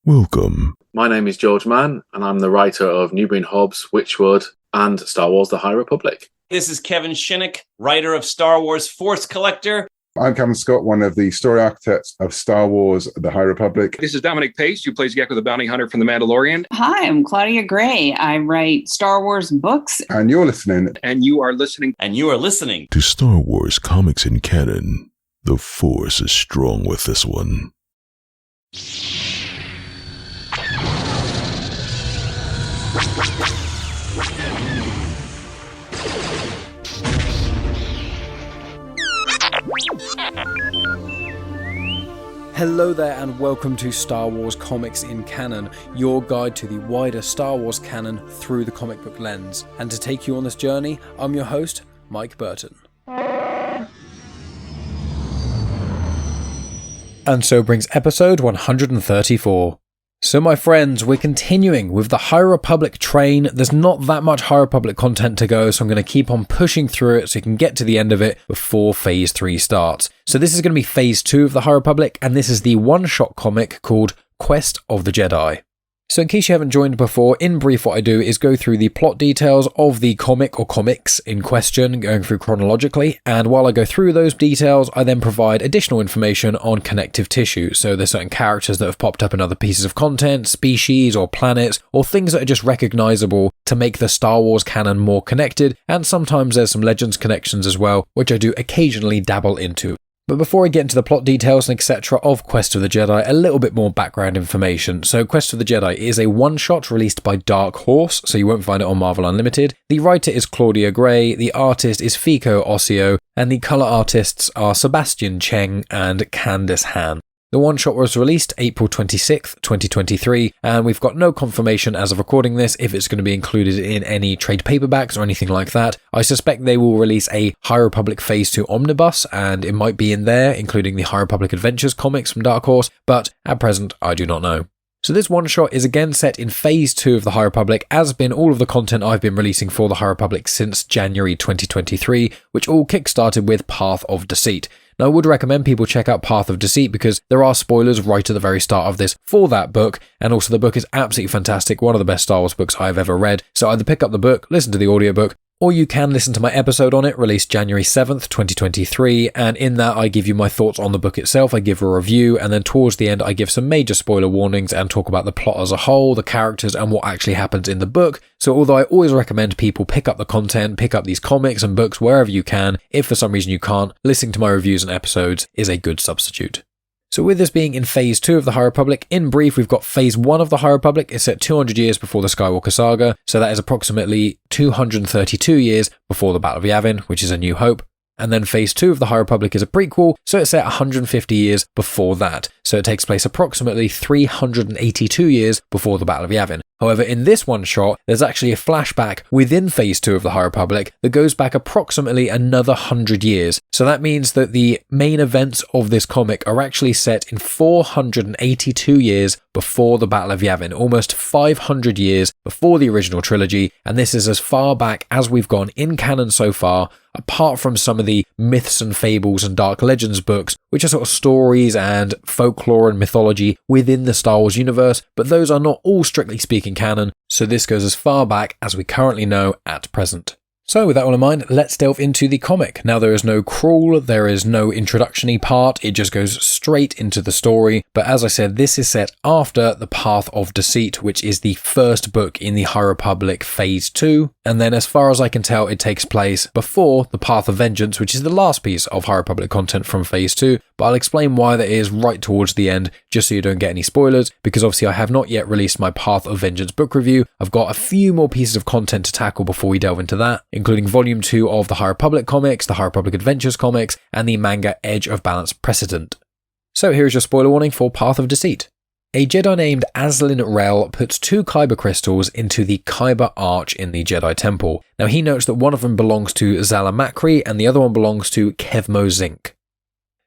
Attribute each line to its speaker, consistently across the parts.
Speaker 1: Welcome.
Speaker 2: My name is George Mann, and I'm the writer of Newbury and Hobbs, Witchwood, and Star Wars The High Republic.
Speaker 3: This is Kevin Shinnick, writer of Star Wars Force Collector.
Speaker 4: I'm Cameron Scott, one of the story architects of Star Wars The High Republic.
Speaker 5: This is Dominic Pace, who plays Gekko the Bounty Hunter from The Mandalorian.
Speaker 6: Hi, I'm Claudia Gray. I write Star Wars books.
Speaker 4: And you're listening.
Speaker 5: And you are listening.
Speaker 3: And you are listening
Speaker 1: to Star Wars Comics in Canon. The Force is strong with this one.
Speaker 7: Hello there and welcome to Star Wars Comics in Canon, your guide to the wider Star Wars canon through the comic book lens. And to take you on this journey, I'm your host, Mike Burton. And so brings episode 134. So my friends, we're continuing with the High Republic train. There's not that much High Republic content to go, so I'm going to keep on pushing through it so you can get to the end of it before Phase 3 starts. So this is going to be Phase 2 of the High Republic, and this is the one-shot comic called Quest of the Jedi. So in case you haven't joined before, in brief what I do is go through the plot details of the comic or comics in question, going through chronologically, and while I go through those details, I then provide additional information on connective tissue. So there's certain characters that have popped up in other pieces of content, species or planets, or things that are just recognizable to make the Star Wars canon more connected, and sometimes there's some Legends connections as well, which I do occasionally dabble into. But before I get into the plot details and etc. of Quest of the Jedi, a little bit more background information. So Quest of the Jedi is a one-shot released by Dark Horse, so you won't find it on Marvel Unlimited. The writer is Claudia Gray, the artist is Fico Ossio, and the colour artists are Sebastian Cheng and Candace Han. The one-shot was released April 26th, 2023, and we've got no confirmation as of recording this if it's going to be included in any trade paperbacks or anything like that. I suspect they will release a High Republic Phase 2 omnibus, and it might be in there, including the High Republic Adventures comics from Dark Horse, but at present, I do not know. So this one-shot is again set in Phase 2 of the High Republic, as has been all of the content I've been releasing for the High Republic since January 2023, which all kickstarted with Path of Deceit. Now I would recommend people check out Path of Deceit because there are spoilers right at the very start of this for that book, and also the book is absolutely fantastic, one of the best Star Wars books I've ever read. So either pick up the book, listen to the audiobook, or you can listen to my episode on it, released January 7th, 2023, and in that I give you my thoughts on the book itself, I give a review, and then towards the end I give some major spoiler warnings and talk about the plot as a whole, the characters, and what actually happens in the book. So although I always recommend people pick up the content, pick up these comics and books wherever you can, if for some reason you can't, listening to my reviews and episodes is a good substitute. So with this being in Phase 2 of the High Republic, in brief, we've got Phase 1 of the High Republic. It's set 200 years before the Skywalker Saga, so that is approximately 232 years before the Battle of Yavin, which is A New Hope. And then Phase 2 of the High Republic is a prequel, so it's set 150 years before that. So it takes place approximately 382 years before the Battle of Yavin. However, in this one shot, there's actually a flashback within Phase 2 of the High Republic that goes back approximately another 100 years. So that means that the main events of this comic are actually set in 482 years before the Battle of Yavin, almost 500 years before the original trilogy, and this is as far back as we've gone in canon so far, apart from some of the myths and fables and Dark Legends books, which are sort of stories and folklore and mythology within the Star Wars universe, but those are not all strictly speaking canon, so this goes as far back as we currently know at present. So with that all in mind, let's delve into the comic. Now there is no crawl, there is no introduction-y part, it just goes straight into the story, but as I said, this is set after the Path of Deceit, which is the first book in the High Republic Phase 2, and then as far as I can tell, it takes place before the Path of Vengeance, which is the last piece of High Republic content from Phase 2, but I'll explain why that is right towards the end, just so you don't get any spoilers, because obviously I have not yet released my Path of Vengeance book review. I've got a few more pieces of content to tackle before we delve into that, including Volume 2 of the High Republic comics, the High Republic Adventures comics, and the manga Edge of Balance Precedent. So here's your spoiler warning for Path of Deceit. A Jedi named Azlin Rell puts 2 Kyber crystals into the Kyber Arch in the Jedi Temple. Now he notes that one of them belongs to Zala Makri and the other one belongs to Kevmo Zink.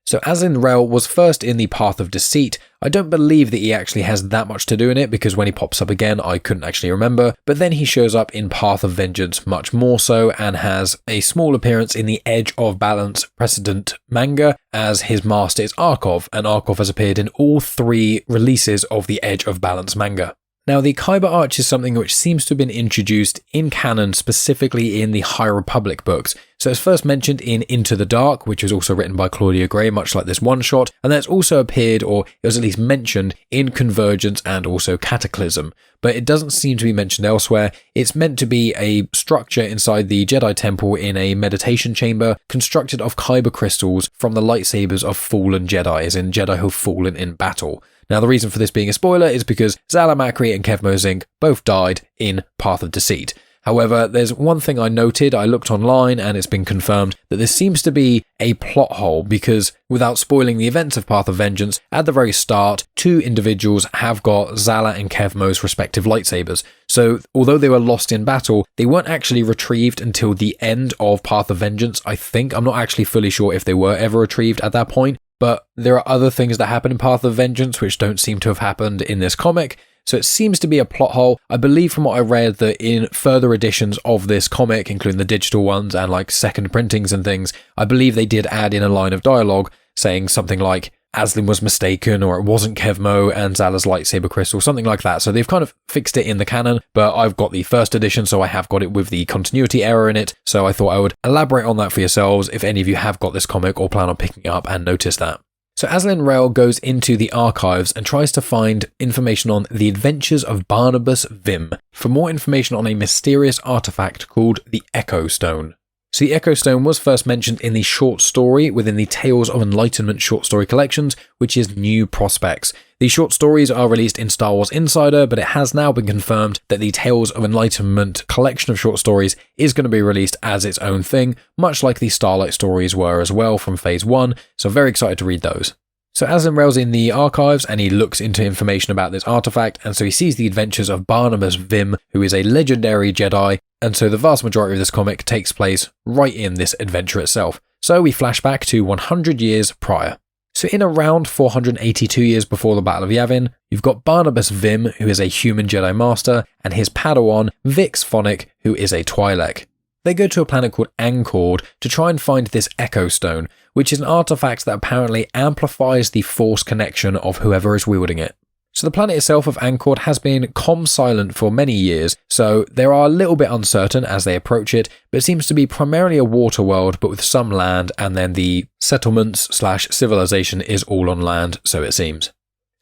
Speaker 7: So Azlin Rell was first in the Path of Deceit. I don't believe that he actually has that much to do in it, because when he pops up again I couldn't actually remember, but then he shows up in Path of Vengeance much more so, and has a small appearance in the Edge of Balance Precedent manga as his master is Archov, and Archov has appeared in all 3 releases of the Edge of Balance manga. Now, the Kyber arch is something which seems to have been introduced in canon, specifically in the High Republic books. So it's first mentioned in Into the Dark, which was also written by Claudia Gray, much like this one-shot, and that's also appeared, or it was at least mentioned, in Convergence and also Cataclysm. But it doesn't seem to be mentioned elsewhere. It's meant to be a structure inside the Jedi Temple in a meditation chamber constructed of Kyber crystals from the lightsabers of fallen Jedi, as in Jedi who've fallen in battle. Now, the reason for this being a spoiler is because Zala Makri and Kevmo Zink both died in Path of Deceit. However, there's one thing I noted. I looked online and it's been confirmed that this seems to be a plot hole, because without spoiling the events of Path of Vengeance, at the very start, 2 individuals have got Zala and Kevmo's respective lightsabers. So although they were lost in battle, they weren't actually retrieved until the end of Path of Vengeance, I think. I'm not actually fully sure if they were ever retrieved at that point. But there are other things that happen in Path of Vengeance which don't seem to have happened in this comic, so it seems to be a plot hole. I believe from what I read that in further editions of this comic, including the digital ones and like second printings and things, I believe they did add in a line of dialogue saying something like Azlin was mistaken, or it wasn't Kevmo and Zala's lightsaber crystal, something like that. So they've kind of fixed it in the canon, but I've got the first edition, so I have got it with the continuity error in it. So I thought I would elaborate on that for yourselves if any of you have got this comic or plan on picking it up and notice that. So Azlin Rell goes into the archives and tries to find information on the adventures of Barnabas Vim for more information on a mysterious artifact called the Echo Stone. So the Echo Stone was first mentioned in the short story within the Tales of Enlightenment short story collections, which is New Prospects. These short stories are released in Star Wars Insider, but it has now been confirmed that the Tales of Enlightenment collection of short stories is going to be released as its own thing, much like the Starlight stories were as well from Phase 1, so very excited to read those. So Azlin Rell's in the archives and he looks into information about this artifact, and so he sees the adventures of Barnabas Vim, who is a legendary Jedi, and so the vast majority of this comic takes place right in this adventure itself. So we flash back to 100 years prior. So in around 482 years before the Battle of Yavin, you've got Barnabas Vim, who is a human Jedi Master, and his Padawan, Vix Phonic, who is a Twi'lek. They go to a planet called Ancord to try and find this Echo Stone, which is an artifact that apparently amplifies the Force connection of whoever is wielding it. So the planet itself of Ancord has been silent for many years, so they are a little bit uncertain as they approach it, but it seems to be primarily a water world but with some land, and then the settlements/civilization is all on land, so it seems.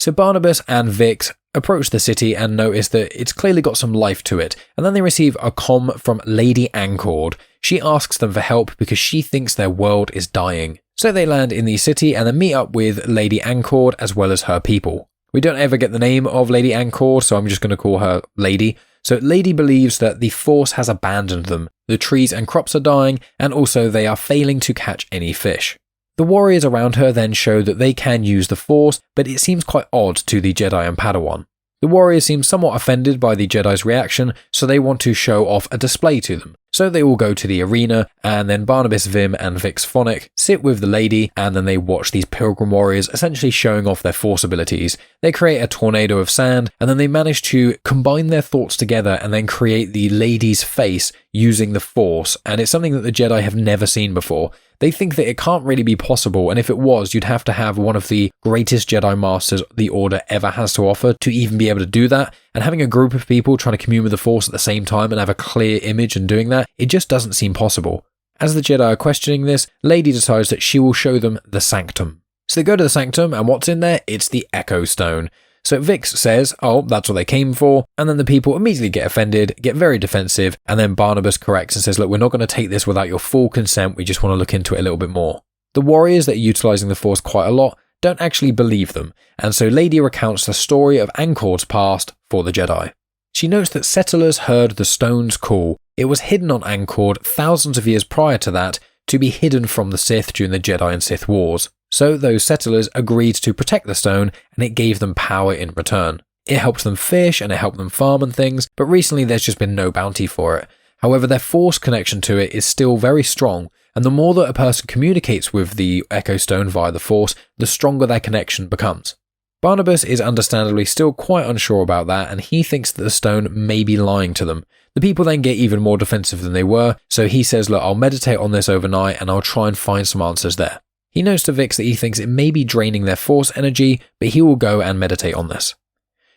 Speaker 7: So Barnabas and Vix approach the city and notice that it's clearly got some life to it, and then they receive a comm from Lady Ancord. She asks them for help because she thinks their world is dying. So they land in the city and then meet up with Lady Ancord as well as her people. We don't ever get the name of Lady Ancord, so I'm just going to call her Lady. So Lady believes that the Force has abandoned them. The trees and crops are dying, and also they are failing to catch any fish. The warriors around her then show that they can use the Force, but it seems quite odd to the Jedi and Padawan. The warriors seem somewhat offended by the Jedi's reaction, so they want to show off a display to them. So they all go to the arena, and then Barnabas Vim and Vix Phonic sit with the lady, and then they watch these pilgrim warriors essentially showing off their Force abilities. They create a tornado of sand, and then they manage to combine their thoughts together and then create the lady's face using the Force, and it's something that the Jedi have never seen before. They think that it can't really be possible, and if it was, you'd have to have one of the greatest Jedi Masters the Order ever has to offer to even be able to do that, and having a group of people trying to commune with the Force at the same time and have a clear image and doing that, it just doesn't seem possible. As the Jedi are questioning this, Lady decides that she will show them the Sanctum. So they go to the Sanctum, and what's in there? It's the Echo Stone. So Vix says, oh, that's what they came for, and then the people immediately get offended, get very defensive, and then Barnabas corrects and says, look, we're not going to take this without your full consent, we just want to look into it a little bit more. The warriors that are utilising the Force quite a lot don't actually believe them, and so Lady recounts the story of Ancord's past for the Jedi. She notes that settlers heard the stone's call. It was hidden on Ancord thousands of years prior to that to be hidden from the Sith during the Jedi and Sith Wars. So those settlers agreed to protect the stone, and it gave them power in return. It helped them fish and it helped them farm and things, but recently there's just been no bounty for it. However, their Force connection to it is still very strong, and the more that a person communicates with the Echo Stone via the Force, the stronger their connection becomes. Barnabas is understandably still quite unsure about that, and he thinks that the stone may be lying to them. The people then get even more defensive than they were, so he says, look, I'll meditate on this overnight and I'll try and find some answers there. He notes to Vix that he thinks it may be draining their Force energy, but he will go and meditate on this.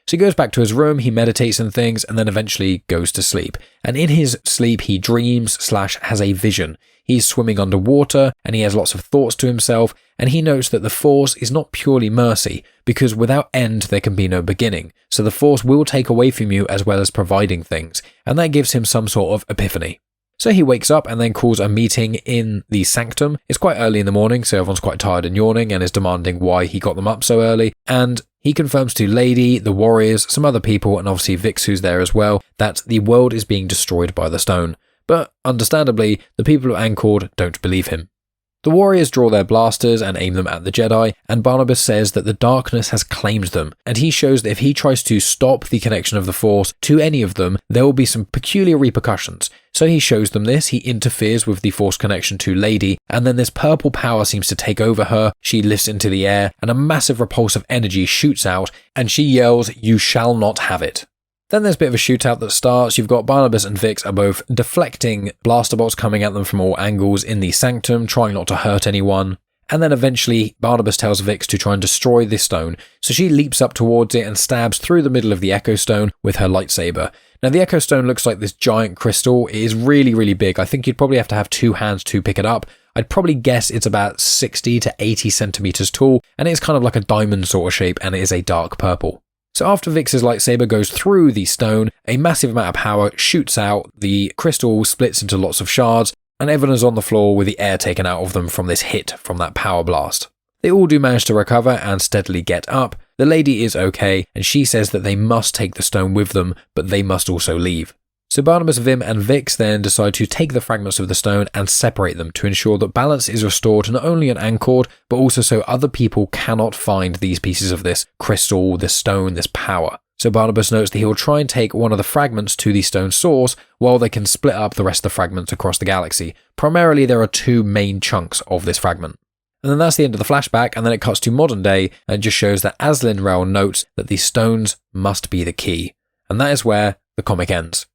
Speaker 7: So he goes back to his room, he meditates on things, and then eventually goes to sleep. And in his sleep, he dreams/has a vision. He's swimming underwater, and he has lots of thoughts to himself, and he notes that the Force is not purely mercy, because without end there can be no beginning. So the Force will take away from you as well as providing things, and that gives him some sort of epiphany. So he wakes up and then calls a meeting in the sanctum. It's quite early in the morning, so everyone's quite tired and yawning and is demanding why he got them up so early. And he confirms to Lady, the warriors, some other people, and obviously Vix, who's there as well, that the world is being destroyed by the stone. But understandably, the people of Ancord don't believe him. The warriors draw their blasters and aim them at the Jedi, and Barnabas says that the darkness has claimed them, and he shows that if he tries to stop the connection of the Force to any of them, there will be some peculiar repercussions. So he shows them this, he interferes with the Force connection to Lady, and then this purple power seems to take over her, she lifts into the air, and a massive repulsive energy shoots out, and she yells, "You shall not have it." Then there's a bit of a shootout that starts. You've got Barnabas and Vix are both deflecting blaster bolts coming at them from all angles in the sanctum, trying not to hurt anyone. And then eventually Barnabas tells Vix to try and destroy this stone, so she leaps up towards it and stabs through the middle of the Echo Stone with her lightsaber. Now the Echo Stone looks like this giant crystal. It is really, really big. I think you'd probably have to have two hands to pick it up. I'd probably guess it's about 60 to 80 centimeters tall, and it's kind of like a diamond sort of shape, and it is a dark purple. So after Vix's lightsaber goes through the stone, a massive amount of power shoots out, the crystal splits into lots of shards, and everyone is on the floor with the air taken out of them from this hit from that power blast. They all do manage to recover and steadily get up. The lady is okay, and she says that they must take the stone with them, but they must also leave. So Barnabas, Vim and Vix then decide to take the fragments of the stone and separate them to ensure that balance is restored not only on Ancord, but also so other people cannot find these pieces of this crystal, this stone, this power. So Barnabas notes that he will try and take one of the fragments to the stone source while they can split up the rest of the fragments across the galaxy. Primarily there are two main chunks of this fragment. And then that's the end of the flashback, and then it cuts to modern day and just shows that Azlin Rell notes that these stones must be the key. And that is where the comic ends.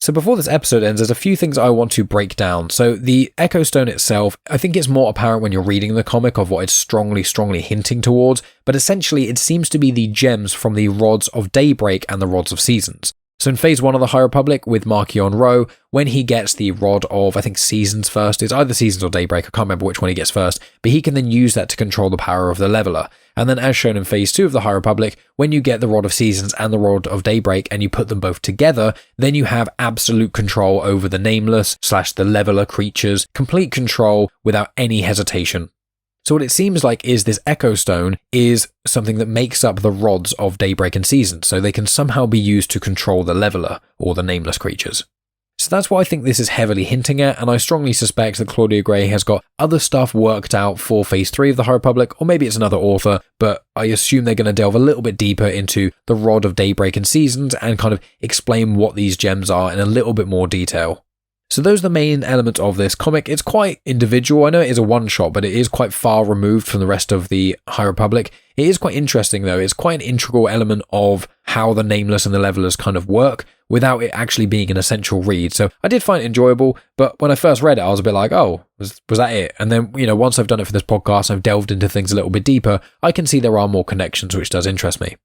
Speaker 7: So before this episode ends, there's a few things I want to break down. So the Echo Stone itself, I think it's more apparent when you're reading the comic of what it's strongly hinting towards, but essentially it seems to be the gems from the Rods of Daybreak and the Rods of Seasons. So in Phase 1 of the High Republic with Marchion Ro, when he gets the Rod of, I think, Seasons first, it's either Seasons or Daybreak, I can't remember which one he gets first, but he can then use that to control the power of the Leveler. And then as shown in Phase 2 of the High Republic, when you get the Rod of Seasons and the Rod of Daybreak and you put them both together, then you have absolute control over the Nameless / the Leveler creatures, complete control without any hesitation. So what it seems like is this Echo Stone is something that makes up the Rods of Daybreak and Seasons, so they can somehow be used to control the Leveler or the Nameless creatures. So that's what I think this is heavily hinting at, and I strongly suspect that Claudia Gray has got other stuff worked out for Phase 3 of the High Republic, or maybe it's another author, but I assume they're going to delve a little bit deeper into the Rod of Daybreak and Seasons and kind of explain what these gems are in a little bit more detail. So those are the main elements of this comic. It's quite individual. I know it is a one-shot, but it is quite far removed from the rest of the High Republic. It is quite interesting, though. It's quite an integral element of how the Nameless and the Levelers kind of work without it actually being an essential read. So I did find it enjoyable, but when I first read it, I was a bit like, oh, was that it? And then, once I've done it for this podcast and I've delved into things a little bit deeper, I can see there are more connections, which does interest me.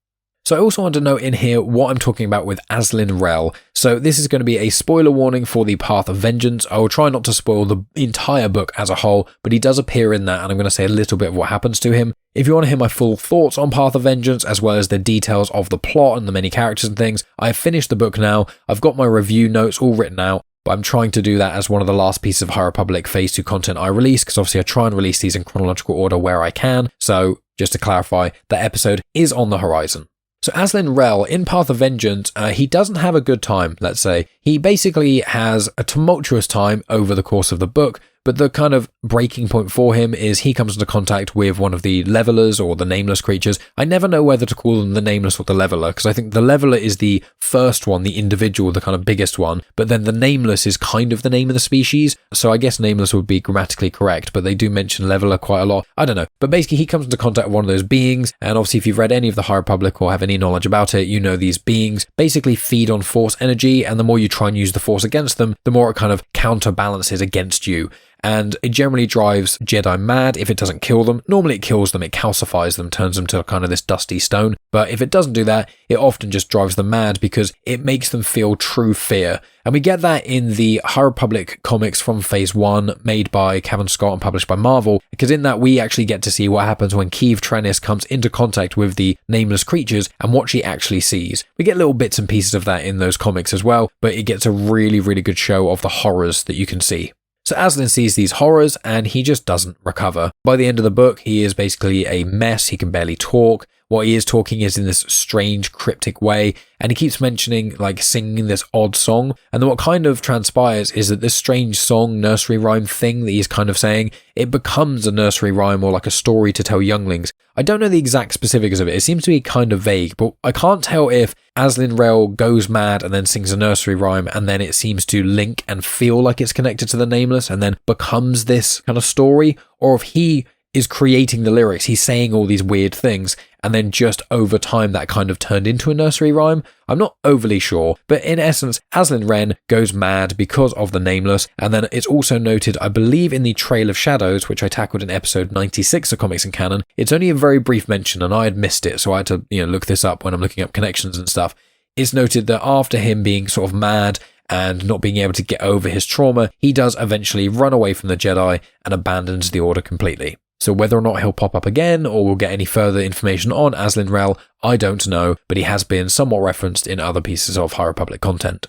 Speaker 7: So I also want to note in here what I'm talking about with Azlin Rell. So this is going to be a spoiler warning for the Path of Vengeance. I will try not to spoil the entire book as a whole, but he does appear in that, and I'm going to say a little bit of what happens to him. If you want to hear my full thoughts on Path of Vengeance, as well as the details of the plot and the many characters and things, I have finished the book now. I've got my review notes all written out, but I'm trying to do that as one of the last pieces of High Republic Phase 2 content I release, because obviously I try and release these in chronological order where I can. So just to clarify, that episode is on the horizon. So Azlin Rell, in Path of Vengeance, he doesn't have a good time, let's say. He basically has a tumultuous time over the course of the book, But the kind of breaking point for him is he comes into contact with one of the levelers or the nameless creatures. I never know whether to call them the nameless or the leveler, because I think the leveler is the first one, the individual, the kind of biggest one, but then the nameless is kind of the name of the species. So I guess nameless would be grammatically correct, but they do mention leveler quite a lot. I don't know. But basically he comes into contact with one of those beings, and obviously if you've read any of the High Republic or have any knowledge about it, you know these beings basically feed on force energy, and the more you try and use the force against them, the more it kind of counterbalances against you. And it generally drives Jedi mad if it doesn't kill them. Normally it kills them, it calcifies them, turns them to kind of this dusty stone. But if it doesn't do that, it often just drives them mad because it makes them feel true fear. And we get that in the High Republic comics from Phase 1, made by Cavan Scott and published by Marvel, because in that we actually get to see what happens when Keeve Trennis comes into contact with the nameless creatures and what she actually sees. We get little bits and pieces of that in those comics as well, but it gets a really, really good show of the horrors that you can see. So Azlin sees these horrors and he just doesn't recover. By the end of the book, he is basically a mess. He can barely talk. What he is talking is in this strange, cryptic way, and he keeps mentioning, like, singing this odd song. And then what kind of transpires is that this strange song, nursery rhyme thing that he's kind of saying, it becomes a nursery rhyme or like a story to tell younglings. I don't know the exact specifics of it. It seems to be kind of vague, but I can't tell if Azlin Rell goes mad and then sings a nursery rhyme, and then it seems to link and feel like it's connected to the Nameless and then becomes this kind of story, or if he is creating the lyrics, he's saying all these weird things, and then just over time that kind of turned into a nursery rhyme. I'm not overly sure, but in essence, Azlin Wren goes mad because of the Nameless, and then it's also noted, I believe in the Trail of Shadows, which I tackled in episode 96 of Comics and Canon, it's only a very brief mention, and I had missed it, so I had to look this up when I'm looking up connections and stuff. It's noted that after him being sort of mad and not being able to get over his trauma, he does eventually run away from the Jedi and abandons the Order completely. So whether or not he'll pop up again or we'll get any further information on Azlin Rell, I don't know, but he has been somewhat referenced in other pieces of High Republic content.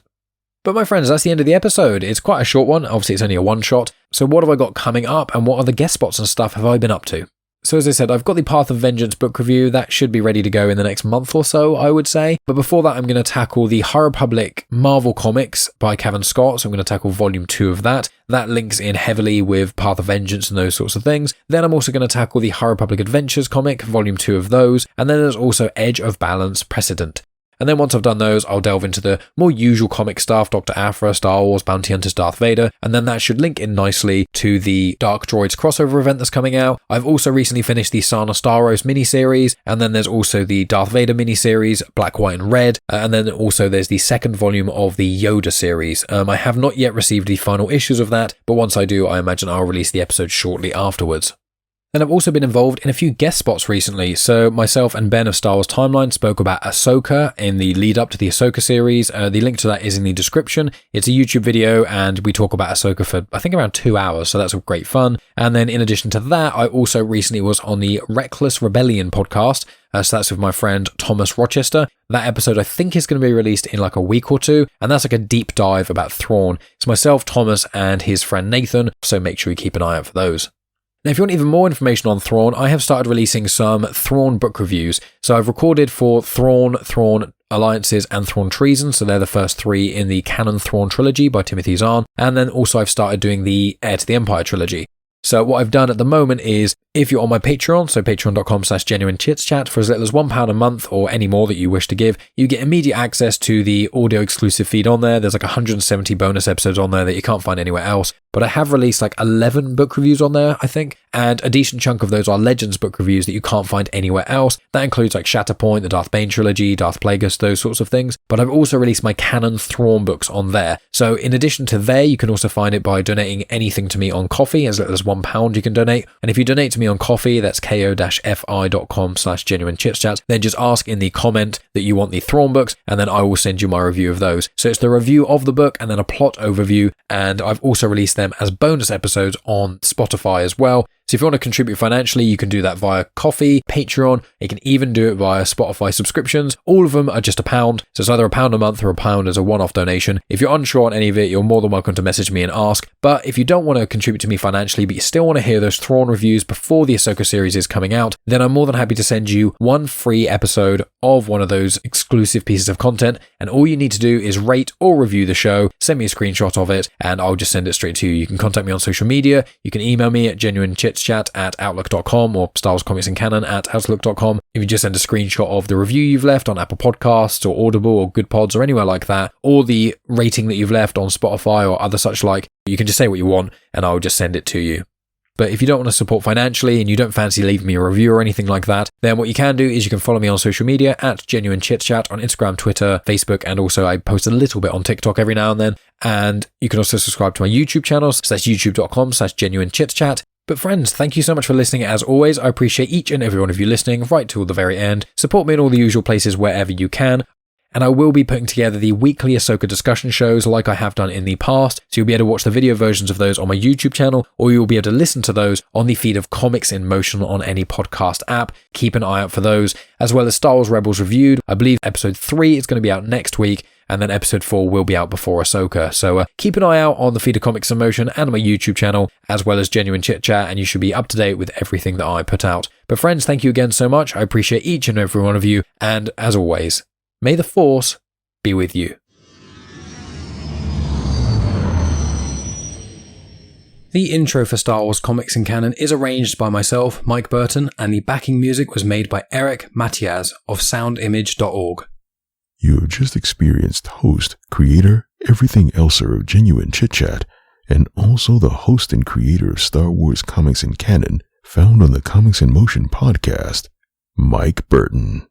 Speaker 7: But my friends, that's the end of the episode. It's quite a short one, obviously it's only a one-shot. So what have I got coming up and what other guest spots and stuff have I been up to? So as I said, I've got the Path of Vengeance book review. That should be ready to go in the next month or so, I would say. But before that, I'm going to tackle the High Republic Marvel Comics by Cavan Scott. So I'm going to tackle Volume 2 of that. That links in heavily with Path of Vengeance and those sorts of things. Then I'm also going to tackle the High Republic Adventures comic, Volume 2 of those. And then there's also Edge of Balance Precedent. And then once I've done those, I'll delve into the more usual comic stuff, Dr. Aphra, Star Wars, Bounty Hunters, Darth Vader, and then that should link in nicely to the Dark Droids crossover event that's coming out. I've also recently finished the Sana Staros miniseries, and then there's also the Darth Vader miniseries, Black, White and Red, and then also there's the second volume of the Yoda series. I have not yet received the final issues of that, but once I do, I imagine I'll release the episode shortly afterwards. Then I've also been involved in a few guest spots recently. So myself and Ben of Star Wars Timeline spoke about Ahsoka in the lead up to the Ahsoka series. The link to that is in the description. It's a YouTube video and we talk about Ahsoka for I think around 2 hours. So that's great fun. And then in addition to that, I also recently was on the Reckless Rebellion podcast. So that's with my friend Thomas Rochester. That episode I think is going to be released in like a week or two. And that's like a deep dive about Thrawn. It's myself, Thomas and his friend Nathan. So make sure you keep an eye out for those. Now, if you want even more information on Thrawn, I have started releasing some Thrawn book reviews. So I've recorded for Thrawn Alliances, and Thrawn Treason. So they're the first 3 in the Canon Thrawn trilogy by Timothy Zahn. And then also I've started doing the Heir to the Empire trilogy. So what I've done at the moment is, if you're on my Patreon, so patreon.com/genuine Chit-Chat, for as little as £1 a month or any more that you wish to give, you get immediate access to the audio exclusive feed on there. There's like 170 bonus episodes on there that you can't find anywhere else. But I have released like 11 book reviews on there, I think. And a decent chunk of those are Legends book reviews that you can't find anywhere else. That includes like Shatterpoint, the Darth Bane trilogy, Darth Plagueis, those sorts of things. But I've also released my Canon Thrawn books on there. So in addition to there, you can also find it by donating anything to me on Coffee, as little as £1 you can donate. And if you donate to me on Coffee, that's ko-fi.com/genuine Chit-Chat, then just ask in the comment that you want the Thrawn books, and then I will send you my review of those. So it's the review of the book and then a plot overview. And I've also released them as bonus episodes on Spotify as well. So if you want to contribute financially, you can do that via Coffee, Patreon. You can even do it via Spotify subscriptions. All of them are just £1. So it's either £1 a month or £1 as a one-off donation. If you're unsure on any of it, you're more than welcome to message me and ask. But if you don't want to contribute to me financially, but you still want to hear those Thrawn reviews before the Ahsoka series is coming out, then I'm more than happy to send you one free episode of one of those exclusive pieces of content. And and all you need to do is rate or review the show, send me a screenshot of it, and I'll just send it straight to you. You can contact me on social media, you can email me at genuinechitchat@outlook.com or Star Wars Comics and Canon @outlook.com. If you just send a screenshot of the review you've left on Apple Podcasts or Audible or Good Pods or anywhere like that, or the rating that you've left on Spotify or other such like, you can just say what you want and I'll just send it to you. But if you don't want to support financially and you don't fancy leaving me a review or anything like that, then what you can do is you can follow me on social media at Genuine Chit Chat on Instagram, Twitter, Facebook, and also I post a little bit on TikTok every now and then. And you can also subscribe to my YouTube channel, so that's youtube.com/Genuine Chit Chat. But friends, thank you so much for listening as always. I appreciate each and every one of you listening right till the very end. Support me in all the usual places wherever you can. And I will be putting together the weekly Ahsoka discussion shows like I have done in the past, so you'll be able to watch the video versions of those on my YouTube channel, or you'll be able to listen to those on the feed of Comics in Motion on any podcast app. Keep an eye out for those, as well as Star Wars Rebels Reviewed. I believe episode 3 is going to be out next week, and then episode 4 will be out before Ahsoka. So keep an eye out on the feed of Comics in Motion and my YouTube channel, as well as Genuine Chit Chat, and you should be up to date with everything that I put out. But friends, thank you again so much. I appreciate each and every one of you, and as always, may the Force be with you. The intro for Star Wars Comics and Canon is arranged by myself, Mike Burton, and the backing music was made by Eric Matias of soundimage.org.
Speaker 1: You have just experienced host, creator, everything elser of Genuine Chit Chat, and also the host and creator of Star Wars Comics and Canon, found on the Comics in Motion podcast, Mike Burton.